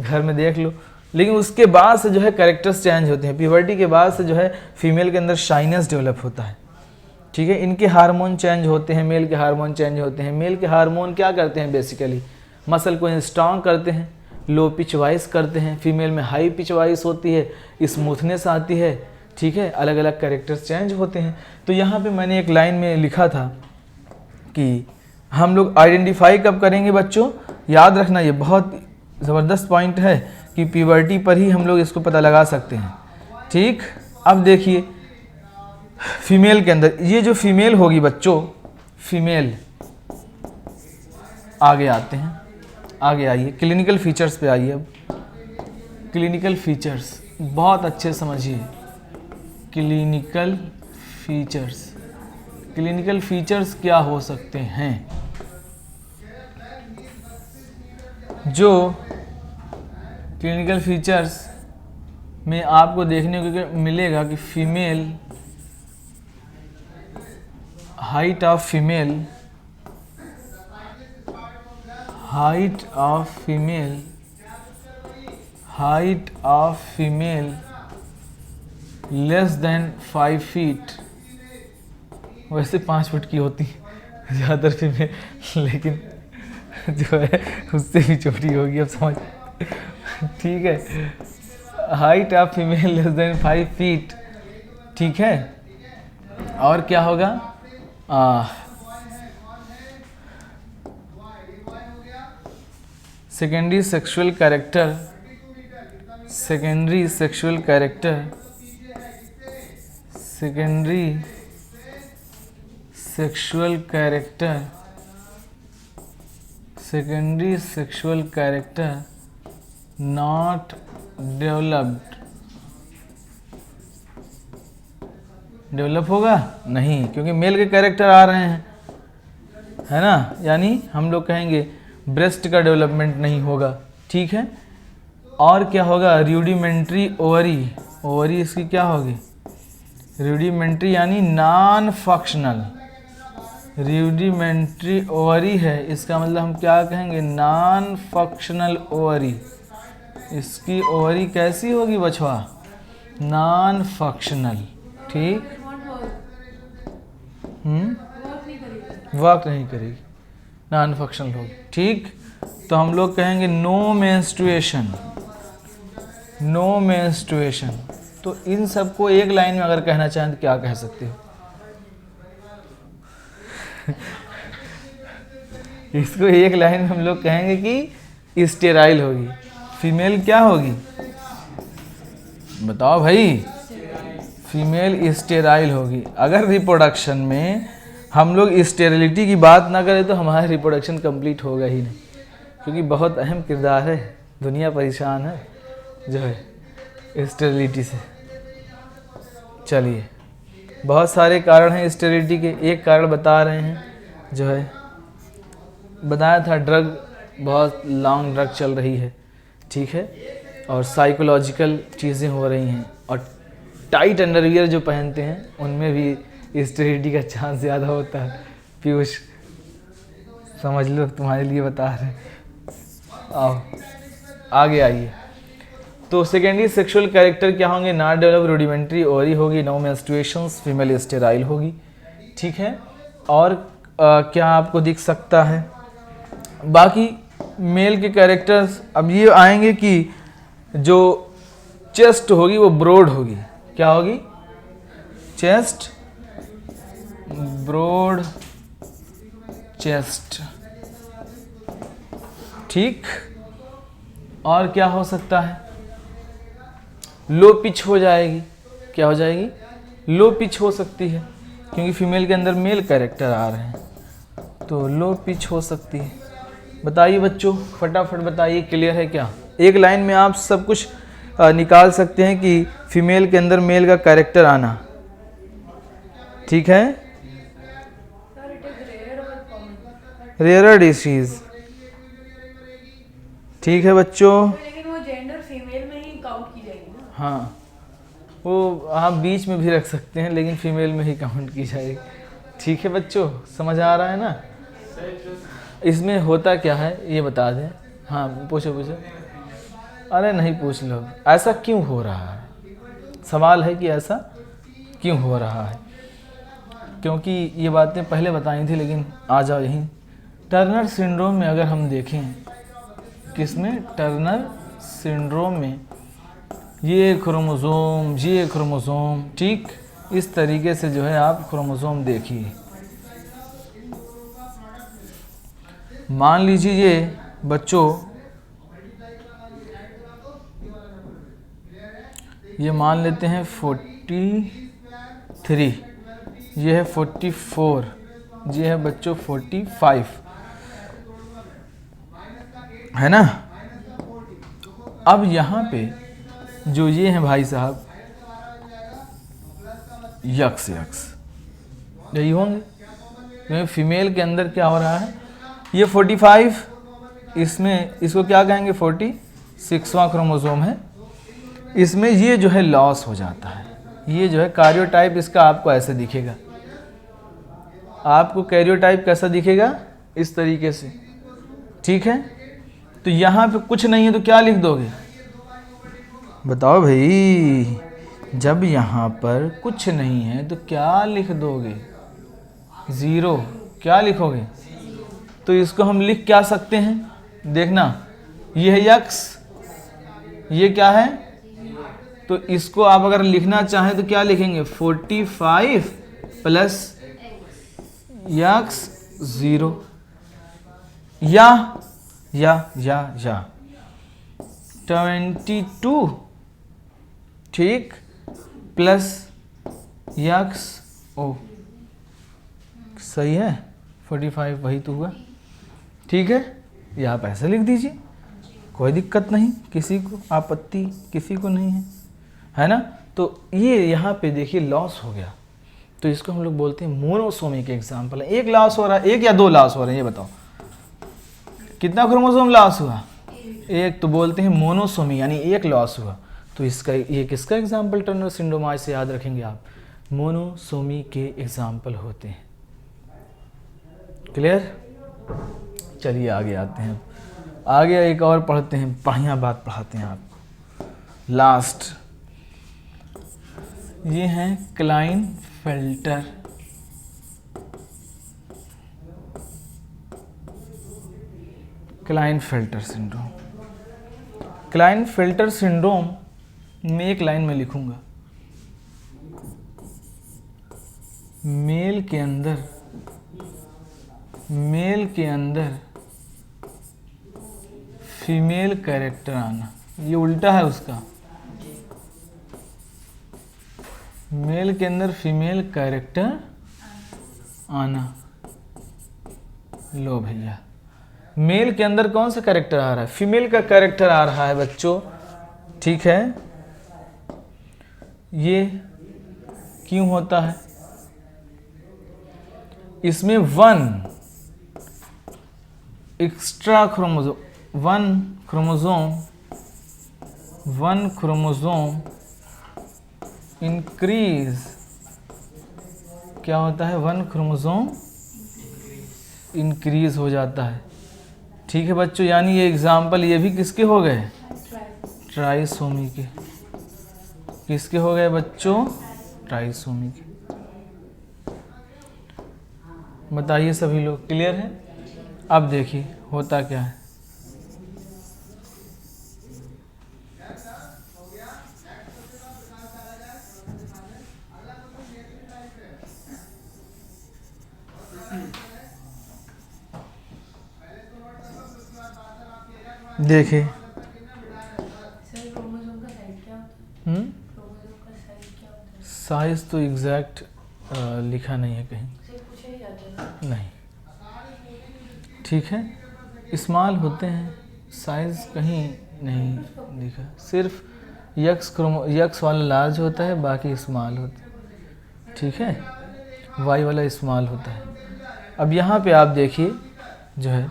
घर में देख लो। लेकिन उसके बाद से जो है कैरेक्टर्स चेंज होते हैं। प्यूबर्टी के बाद से जो है फीमेल के अंदर शाइनेस डेवलप होता है, ठीक है। इनके हार्मोन चेंज होते हैं, मेल के हार्मोन चेंज होते हैं। मेल के हार्मोन क्या करते हैं? बेसिकली मसल को स्ट्रांग करते हैं, लो पिच वाइस करते हैं। फीमेल में हाई पिच वाइस होती है, स्मूथनेस आती है, ठीक है। अलग अलग कैरेक्टर्स चेंज होते हैं। तो यहाँ पे मैंने एक लाइन में लिखा था कि हम लोग आइडेंटिफाई कब करेंगे बच्चों? याद रखना, ये बहुत ज़बरदस्त पॉइंट है कि प्यूबर्टी पर ही हम लोग इसको पता लगा सकते हैं, ठीक। अब देखिए फीमेल के अंदर, ये जो फीमेल होगी बच्चों, फीमेल, आगे आते हैं, आगे आइए, क्लिनिकल फीचर्स पे आइए। अब क्लिनिकल फीचर्स बहुत अच्छे समझिए। क्लिनिकल फीचर्स, क्लिनिकल फीचर्स क्या हो सकते हैं? जो क्लिनिकल फीचर्स में आपको देखने को मिलेगा कि female, height of female, height of female, height of female less than 5 feet. वैसे 5 फुट की होती है ज़्यादातर फीमेल, लेकिन जो है उससे भी छोटी होगी, अब समझ, ठीक है। Height of female less than 5 feet, ठीक है। और क्या होगा? Secondary sexual character, secondary sexual character, secondary sexual character, secondary sexual character not developed. Develop होगा नहीं, क्योंकि मेल के कैरेक्टर आ रहे हैं, है ना। यानी हम लोग कहेंगे ब्रेस्ट का डेवलपमेंट नहीं होगा, ठीक है। और क्या होगा? रूडिमेंट्री ओवरी, ओवरी इसकी क्या होगी? रूडिमेंट्री यानी नॉन फंक्शनल। रूडिमेंट्री ओवरी है, इसका मतलब हम क्या कहेंगे? Non functional ovary. इसकी ओवरी कैसी होगी बछवा? नॉन फंक्शनल, ठीक। वर्क नहीं करेगी, नॉन फंक्शनल होगी, ठीक। तो हम लोग कहेंगे नो मेंस्ट्रुएशन, नो मेंस्ट्रुएशन। तो इन सबको एक लाइन में अगर कहना चाहें तो क्या कह सकते हो? इसको एक लाइन में हम लोग कहेंगे कि स्टेराइल होगी। फीमेल क्या होगी? बताओ भाई। फीमेल स्टेराइल होगी। अगर रिप्रोडक्शन में हम लोग स्टेरिलिटी की बात ना करें तो हमारा रिप्रोडक्शन कंप्लीट होगा ही नहीं, क्योंकि बहुत अहम किरदार है। दुनिया परेशान है जो है स्टेरिलिटी से। चलिए, बहुत सारे कारण हैं स्टेरिलिटी के। एक कारण बता रहे हैं, जो है बताया था, ड्रग, बहुत लॉन्ग ड्रग चल रही है, ठीक है। और साइकोलॉजिकल चीज़ें हो रही हैं, और टाइट अंडरवियर जो पहनते हैं उनमें भी स्टेरिलिटी का चांस ज़्यादा होता है। पीयूष समझ लो, तुम्हारे लिए बता रहे हैं। आओ आगे आइए। तो सेकेंडरी सेक्सुअल कैरेक्टर क्या होंगे? नॉट डेवलप, रूडिमेंट्री ओवरी होगी, नो मेंस्ट्रुएशंस, फीमेल स्टेराइल होगी, ठीक है। और क्या आपको दिख सकता है? बाकी मेल के कैरेक्टर्स अब ये आएंगे कि जो चेस्ट होगी वो ब्रॉड होगी। क्या होगी? चेस्ट, ब्रॉड चेस्ट, ठीक। और क्या हो सकता है? लो पिच हो जाएगी। क्या हो जाएगी? लो पिच हो सकती है, क्योंकि फीमेल के अंदर मेल कैरेक्टर आ रहे हैं, तो लो पिच हो सकती है। बताइए बच्चों, फटाफट बताइए, क्लियर है क्या? एक लाइन में आप सब कुछ निकाल सकते हैं कि फीमेल के अंदर मेल का कैरेक्टर आना, ठीक है। रेयर डिसीज, ठीक है बच्चों। लेकिन वो जेंडर फीमेल में ही काउंट की जाएगी ना। हाँ, वो आप बीच में भी रख सकते हैं लेकिन फीमेल में ही काउंट की जाएगी, ठीक है बच्चों, समझ आ रहा है ना। इसमें होता क्या है ये बता दें। हाँ पूछो पूछो। अरे नहीं पूछ लो, ऐसा क्यों हो रहा है, सवाल है कि ऐसा क्यों हो रहा है, क्योंकि ये बातें पहले बताई थी लेकिन आ जाओ यहीं। टर्नर सिंड्रोम में अगर हम देखें, किसमें, टर्नर सिंड्रोम में, ये क्रोमोसोम, ठीक इस तरीके से जो है आप क्रोमोसोम देखिए। मान लीजिए ये बच्चों, ये मान लेते हैं 43, ये है 44, ये है बच्चों 45, है ना। अब यहाँ पे जो ये हैं भाई साहब यक्स यही होंगे, क्योंकि फीमेल के अंदर क्या हो रहा है, ये 45, इसमें इसको क्या कहेंगे 46वां क्रोमोसोम है, इसमें ये जो है लॉस हो जाता है। ये जो है कार्योटाइप इसका आपको ऐसे दिखेगा, आपको कैरियोटाइप कैसा दिखेगा, इस तरीके से, ठीक है। तो यहाँ पे कुछ नहीं है तो क्या लिख दोगे, बताओ भाई, जब यहाँ पर कुछ नहीं है तो क्या लिख दोगे, 0, क्या लिखोगे। तो इसको हम लिख क्या सकते हैं, देखना, ये है यक्स, ये क्या है, तो इसको आप अगर लिखना चाहें तो क्या लिखेंगे, 45 प्लस यक्स 0, या 22, ठीक, प्लस यक्स ओ, सही है, 45 वही तो हुआ, ठीक है। ये आप ऐसे लिख दीजिए, कोई दिक्कत नहीं, किसी को आपत्ति किसी को नहीं है ना। तो ये यहाँ पे देखिए लॉस हो गया, तो इसको हम लोग बोलते हैं मोनोसोमी के एग्जाम्पल है। एक लॉस हो रहा है, एक या दो लॉस हो रहे हैं, ये बताओ कितना क्रोमोसोम लॉस हुआ, एक, तो बोलते हैं मोनोसोमी, यानी एक लॉस हुआ। तो इसका ये किसका एग्जाम्पल, टर्नर सिंड्रोम, आज से याद रखेंगे आप, मोनोसोमी के एग्जाम्पल होते हैं। क्लियर, चलिए आगे आते हैं, आगे एक और पढ़ते हैं, बढ़िया बात पढ़ाते हैं आपको। लास्ट ये हैं Klinefelter, Klinefelter syndrome. Klinefelter syndrome में एक लाइन में लिखूंगा, मेल के अंदर फीमेल कैरेक्टर आना, ये उल्टा है उसका, मेल के अंदर फीमेल कैरेक्टर आना। लो भैया, मेल के अंदर कौन सा कैरेक्टर आ रहा है, फीमेल का कैरेक्टर आ रहा है बच्चों, ठीक है। ये क्यों होता है, इसमें 1 एक्स्ट्रा क्रोमोसोम, 1 क्रोमोसोम इंक्रीज, क्या होता है, 1 क्रोमोसोम इंक्रीज हो जाता है, ठीक है बच्चों। यानी ये एग्जाम्पल ये भी किसके हो गए, ट्राइसोमी के, किसके हो गए बच्चों, ट्राइसोमी के। बताइए सभी लोग, क्लियर है। अब देखिए होता क्या है, देखिए क्रोमोसोम का साइज क्या होता है? क्रोमोसोम का साइज क्या होता है? साइज तो एग्जैक्ट लिखा नहीं है कहीं, सिर्फ पूछा ही जाता है। नहीं, ठीक है, स्मॉल होते हैं, साइज कहीं नहीं लिखा, सिर्फ यक्स वाला लार्ज होता है, बाकी स्मॉल होता है, ठीक है, वाई वाला स्मॉल होता है। अब यहाँ पे आप देखिए जो है,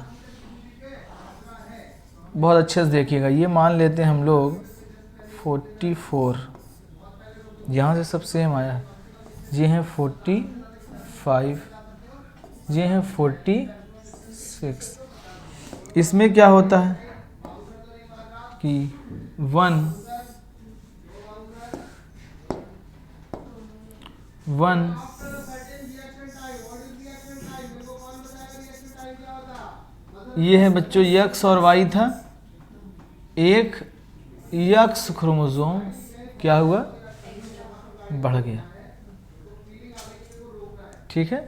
बहुत अच्छे से देखिएगा, ये मान लेते हैं हम लोग 44, यहाँ से सब सेम आया है, ये हैं 45, ये हैं 46। इसमें क्या होता है कि 1 ये है बच्चों यक्स और वाई था, एक यक्स क्रोमोसोम क्या हुआ, बढ़ गया, ठीक है,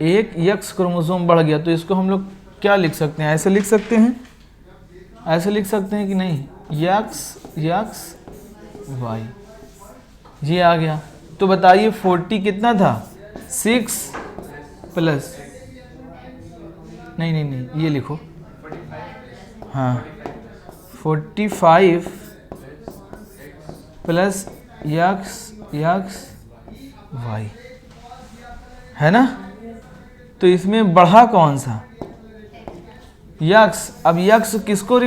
एक यक्स क्रोमोसोम बढ़ गया। तो इसको हम लोग क्या लिख सकते हैं, ऐसे लिख सकते हैं, ऐसे लिख सकते हैं कि नहीं, यक्स वाई, ये आ गया। तो बताइए 40 कितना था, 6 प्लस, नहीं ये लिखो, हाँ 45 प्लस यक्स वाई, है ना। तो इसमें बढ़ा कौन सा, यक्स। अब यक्स किसको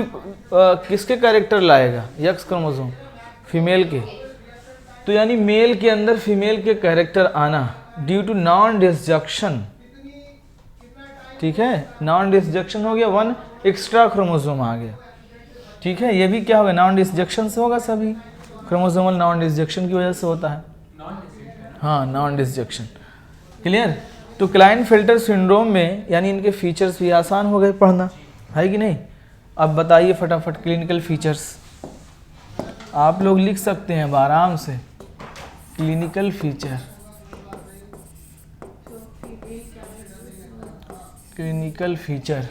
किसके कैरेक्टर लाएगा, यक्स क्रोमोसोम फीमेल के, तो यानी मेल के अंदर फीमेल के कैरेक्टर आना ड्यू टू नॉन डिसजंक्शन, ठीक है, नॉन डिसजंक्शन हो गया, 1 एक्स्ट्रा क्रोमोसोम आ गया, ठीक है। ये भी क्या होगा, नॉन डिसजंक्शन से होगा, सभी क्रोमोसोमल नॉन डिसजंक्शन की वजह से होता है, हाँ नॉन डिसजंक्शन, क्लियर। तो क्लाइनफेल्टर सिंड्रोम में यानी इनके फीचर्स भी आसान हो गए पढ़ना, है कि नहीं। अब बताइए फटाफट क्लिनिकल फीचर्स, आप लोग लिख सकते हैं अब आराम से, क्लिनिकल फीचर, क्लिनिकल फीचर,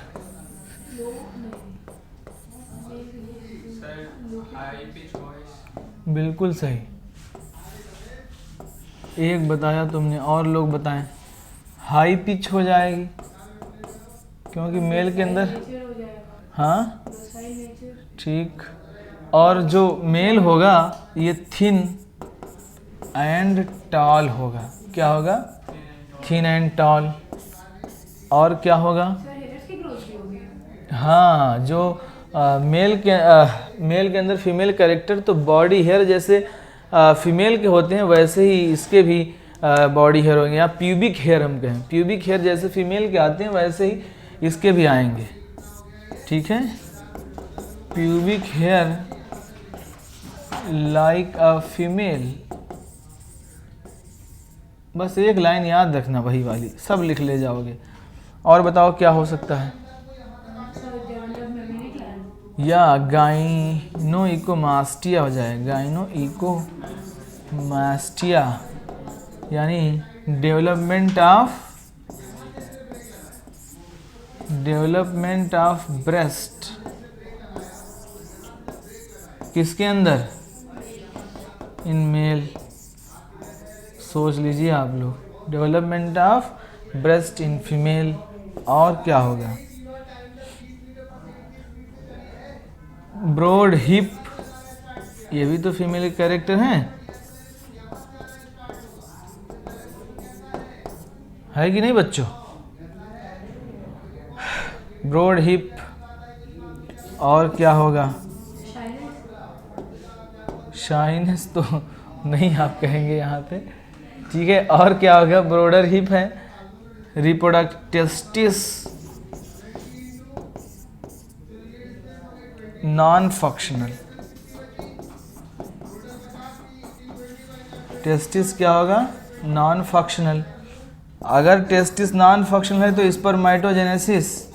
बिल्कुल सही, एक बताया तुमने, और लोग बताएं। हाई पिच हो जाएगी क्योंकि मेल के अंदर, हाँ ठीक, और जो मेल होगा ये थिन एंड टॉल होगा, क्या होगा, थिन एंड टॉल, और क्या होगा, हाँ जो मेल के अंदर फीमेल कैरेक्टर, तो बॉडी हेयर जैसे फीमेल के होते हैं वैसे ही इसके भी बॉडी हेयर होंगे, या प्यूबिक हेयर हम कहें, प्यूबिक हेयर जैसे फीमेल के आते हैं वैसे ही इसके भी आएंगे, ठीक है, pubic hair like a female. बस एक लाइन याद रखना वही वाली, सब लिख ले जाओगे। और बताओ क्या हो सकता है, या गाइनोइकोमास्टिया हो जाए, गाइनोइकोमास्टिया यानी डेवलपमेंट ऑफ ब्रेस्ट, किसके अंदर, इन मेल, सोच लीजिए आप लोग, development of breast in female. और क्या होगा, ब्रॉड हिप, ये भी तो फीमेल कैरेक्टर हैं, है कि नहीं बच्चों, ब्रॉड हिप। और क्या होगा, शाइनेस तो नहीं आप कहेंगे यहाँ पे, ठीक है। और क्या होगा, ब्रॉडर हिप है, रिप्रोडक्टिव नॉन फंक्शनल, टेस्टिस क्या होगा, नॉन फंक्शनल। अगर टेस्टिस नॉन फंक्शनल है तो स्पर्मेटोजेनेसिस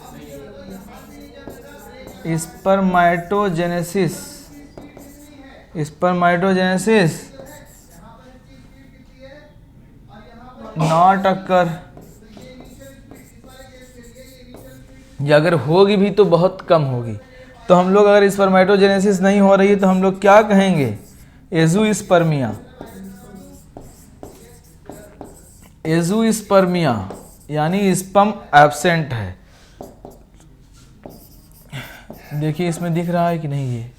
नॉट अकर, या अगर होगी भी तो बहुत कम होगी। तो हम लोग अगर स्पर्मेटोजेनेसिस नहीं हो रही है तो हम लोग क्या कहेंगे, एज़ूस्पर्मिया यानी स्पर्म एब्सेंट है। देखिए इसमें दिख रहा है कि नहीं, ये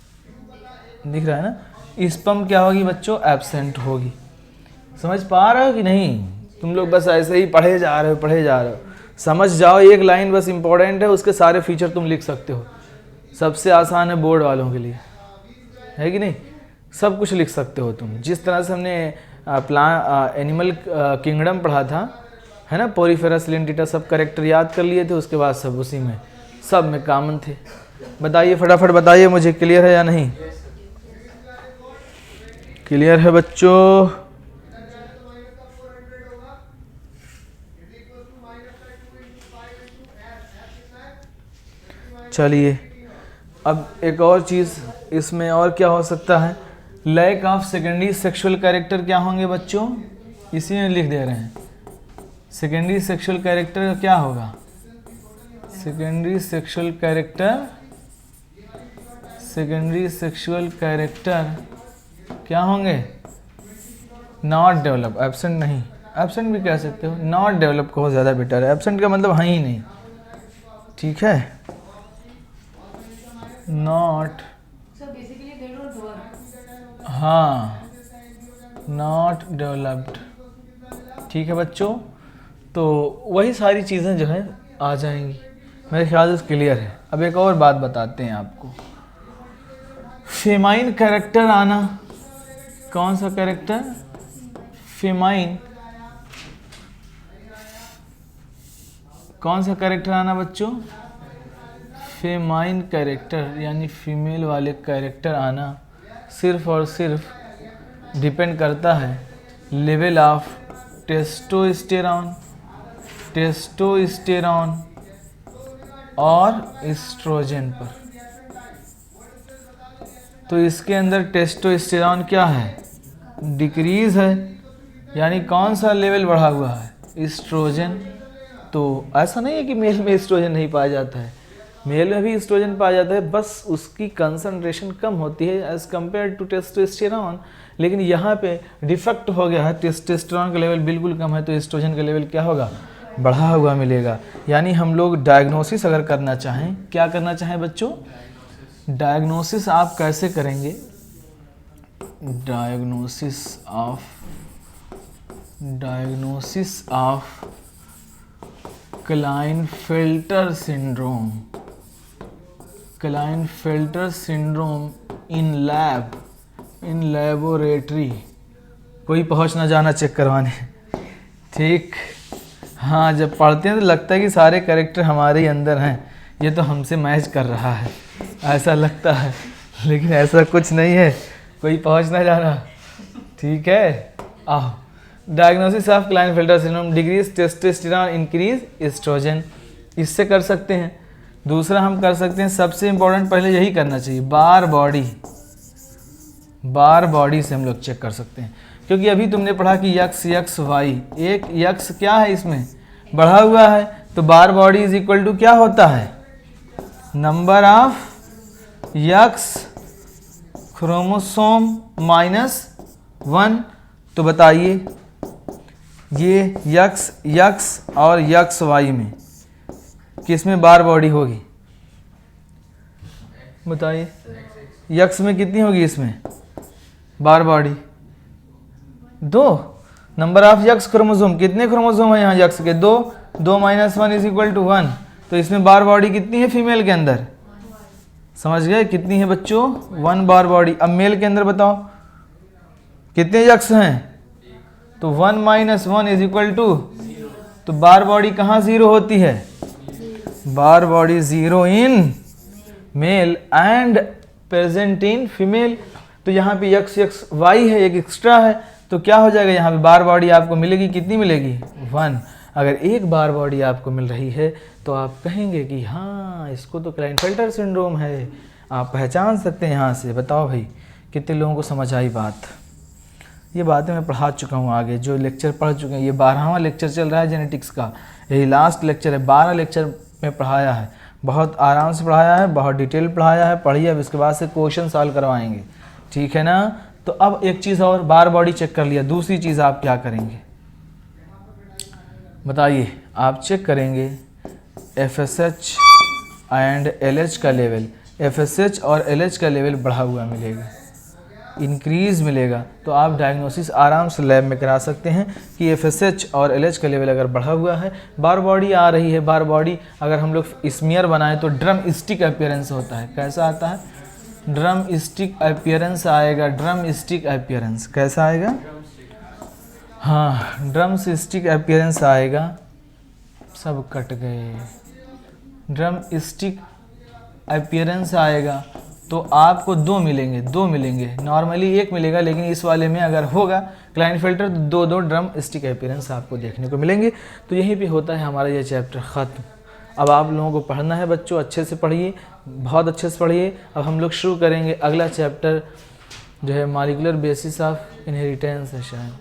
दिख रहा है ना। स्पम क्या होगी बच्चों, एब्सेंट होगी। समझ पा रहे हो कि नहीं? तुम लोग बस ऐसे ही पढ़े जा रहे हो। समझ जाओ, एक लाइन बस इम्पोर्टेंट है, उसके सारे फीचर तुम लिख सकते हो। सबसे आसान है बोर्ड वालों के लिए, है कि नहीं? सब कुछ लिख सकते हो तुम। जिस तरह से हमने एनिमल किंगडम पढ़ा था, है ना, पोरीफेरस, लिंटिटा, सब करेक्टर याद कर लिए थे, उसके बाद सब उसी में, सब में कॉमन थे। बताइए फटाफट बताइए मुझे, क्लियर है या नहीं? क्लियर है बच्चों? चलिए अब एक और चीज़ इसमें और क्या हो सकता है, lack of secondary sexual character क्या होंगे बच्चों, इसी में लिख दे रहे हैं। सेकेंडरी सेक्सुअल कैरेक्टर क्या होगा, सेकेंडरी सेक्सुअल कैरेक्टर क्या होंगे, नॉट डेवलप, एब्सेंट नहीं, एब्सेंट भी कह सकते हो, नॉट डेवलप को ज़्यादा बेटर है, एब्सेंट का मतलब है ही नहीं, ठीक है, नॉट, हाँ, नॉट डेवलप्ड, ठीक है बच्चों। तो वही सारी चीज़ें जो है आ जाएंगी, मेरे ख्याल से क्लियर है। अब एक और बात बताते हैं आपको, फेमाइन कैरेक्टर आना, कौन सा कैरेक्टर, फेमाइन, कौन सा कैरेक्टर आना बच्चों, फेमाइन कैरेक्टर यानी फीमेल वाले कैरेक्टर आना सिर्फ और सिर्फ डिपेंड करता है लेवल ऑफ टेस्टोस्टेरॉन और एस्ट्रोजन पर। तो इसके अंदर टेस्टोस्टेरॉन क्या है, डिक्रीज है, यानी कौन सा लेवल बढ़ा हुआ है, एस्ट्रोजन। तो ऐसा नहीं है कि मेल में एस्ट्रोजन नहीं पाया जाता है, मेल में भी एस्ट्रोजन पाया जाता है, बस उसकी कंसंट्रेशन कम होती है एज कम्पेयर टू टेस्टोस्टेरॉन। लेकिन यहाँ पे डिफेक्ट हो गया है, टेस्टोस्टेरॉन का लेवल बिल्कुल कम है, तो एस्ट्रोजन का लेवल क्या होगा, बढ़ा हुआ मिलेगा। यानी हम लोग डायग्नोसिस अगर करना चाहें, क्या करना चाहें बच्चों, डायग्नोसिस आप कैसे करेंगे, diagnosis of Klinefelter syndrome in laboratory, कोई पहुंच ना जाना चेक करवाने, ठीक। हाँ, जब पढ़ते हैं तो लगता है कि सारे कैरेक्टर हमारे ही अंदर हैं, ये तो हमसे मैच कर रहा है, ऐसा लगता है, लेकिन ऐसा कुछ नहीं है, कोई पहुंच ना जाना, ठीक है। आओ, diagnosis of Klinefelter syndrome, decrease testosterone, increase oestrogen, इससे कर सकते हैं। दूसरा हम कर सकते हैं, सबसे इम्पोर्टेंट पहले यही करना चाहिए, बार बॉडी से हम लोग चेक कर सकते हैं, क्योंकि अभी तुमने पढ़ा कि यक्स वाई, एक यक्स क्या है इसमें बढ़ा हुआ है, तो बार बॉडी इज इक्वल टू क्या होता है, नंबर ऑफ यक्स क्रोमोसोम -1। तो बताइए ये यक्स और यक्स वाई में किस में बार बॉडी होगी, बताइए, यक्स में कितनी होगी इसमें Barr body, 2। Number of X chromosome, कितने क्रोमोसोम है यहाँ यक्स के, 2 -1 इज इक्वल टू 1, तो इसमें बार बॉडी कितनी है फीमेल के अंदर, समझ गए कितनी है बच्चों, 1 बार बॉडी। अब मेल के अंदर बताओ कितने यक्स हैं, तो 1 - 1 इज इक्वल टू, तो बार बॉडी कहाँ 0 होती है, Barr body 0 in male and present in female. तो यहाँ पे यक्स वाई है, एक एक्स्ट्रा है, तो क्या हो जाएगा, यहाँ पे बार बॉडी आपको मिलेगी, कितनी मिलेगी, 1। अगर एक बार बॉडी आपको मिल रही है तो आप कहेंगे कि हाँ इसको तो क्लाइनफेल्टर सिंड्रोम है, आप पहचान सकते हैं यहाँ से। बताओ भाई कितने लोगों को समझ आई बात। ये बातें मैं पढ़ा चुका हूँ, आगे जो लेक्चर पढ़ चुके हैं, ये 12वां लेक्चर चल रहा है जेनेटिक्स का, यही लास्ट लेक्चर है, 12 लेक्चर में पढ़ाया है, बहुत आराम से पढ़ाया है, बहुत डिटेल पढ़ाया है, पढ़िए। अब इसके बाद से क्वेश्चन सॉल्व करवाएंगे, ठीक है ना। तो अब एक चीज़ और, बार बॉडी चेक कर लिया, दूसरी चीज़ आप क्या करेंगे बताइए, आप चेक करेंगे FSH एंड LH का लेवल, FSH और LH का लेवल बढ़ा हुआ मिलेगा, इंक्रीज मिलेगा तो आप डायग्नोसिस आराम से लैब में करा सकते हैं कि FSH और LH का लेवल अगर बढ़ा हुआ है, बार बॉडी आ रही है। बार बॉडी अगर हम लोग स्मीयर बनाएं तो ड्रम स्टिक अपीयरेंस होता है। कैसा आता है? ड्रम स्टिक अपीयरेंस आएगा। ड्रम स्टिक अपीयरेंस कैसा आएगा? हाँ, ड्रम स्टिक अपीयरेंस आएगा। सब कट गए। ड्रम स्टिक अपीयरेंस आएगा तो आपको दो मिलेंगे। नॉर्मली एक मिलेगा, लेकिन इस वाले में अगर होगा क्लाइनफेल्टर तो दो ड्रम स्टिक अपीयरेंस आपको देखने को मिलेंगे। तो यहीं पे होता है हमारा ये चैप्टर ख़त्म। अब आप लोगों को पढ़ना है बच्चों, अच्छे से पढ़िए, बहुत अच्छे से पढ़िए। अब हम लोग शुरू करेंगे अगला चैप्टर जो है मॉलिक्यूलर बेसिस ऑफ इनहेरिटेंस है। शायद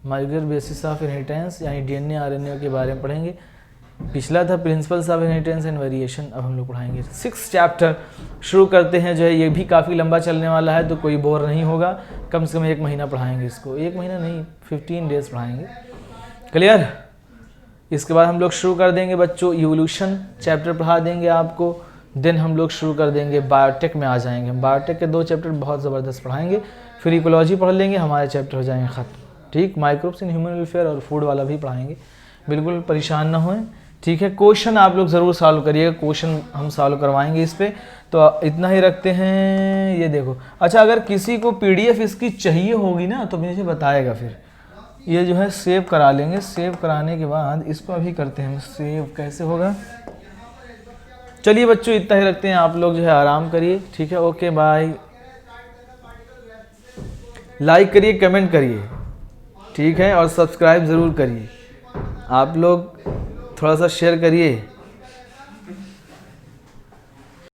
मॉलिक्यूलर बेसिस ऑफ इनहेरिटेंस यानी DNA RNA के बारे में पढ़ेंगे। पिछला था principles of inheritance and variation, अब हम लोग पढ़ाएंगे 6 चैप्टर। शुरू करते हैं। जो है ये भी काफ़ी लंबा चलने वाला है तो कोई बोर नहीं होगा। कम से कम 1 महीना पढ़ाएंगे इसको, 1 महीना नहीं 15 डेज पढ़ाएंगे। क्लियर? इसके बाद हम लोग शुरू कर देंगे बच्चों इवोल्यूशन चैप्टर पढ़ा देंगे आपको। देन हम लोग शुरू कर देंगे बायोटेक में आ जाएंगे। हम बायोटेक के 2 चैप्टर बहुत ज़बरदस्त पढ़ाएंगे। फिर इकोलॉजी पढ़ लेंगे, हमारे चैप्टर हो जाएंगे ख़त्म। ठीक, माइक्रोब्स इन ह्यूमन वेलफेयर और फूड वाला भी पढ़ाएंगे। बिल्कुल परेशान ना होएं, ठीक है। क्वेश्चन आप लोग ज़रूर सॉल्व करिएगा, क्वेश्चन हम सॉल्व करवाएंगे इस पर। तो इतना ही रखते हैं। ये देखो, अच्छा अगर किसी को PDF इसकी चाहिए होगी ना तो मुझे बताएगा। फिर ये जो है सेव करा लेंगे। सेव कराने के बाद इसको अभी करते हैं सेव। कैसे होगा? चलिए बच्चों इतना ही रखते हैं। आप लोग जो है आराम करिए, ठीक है। Okay bye. लाइक करिए, कमेंट करिए, ठीक है, और सब्सक्राइब ज़रूर करिए। आप लोग थोड़ा सा शेयर करिए।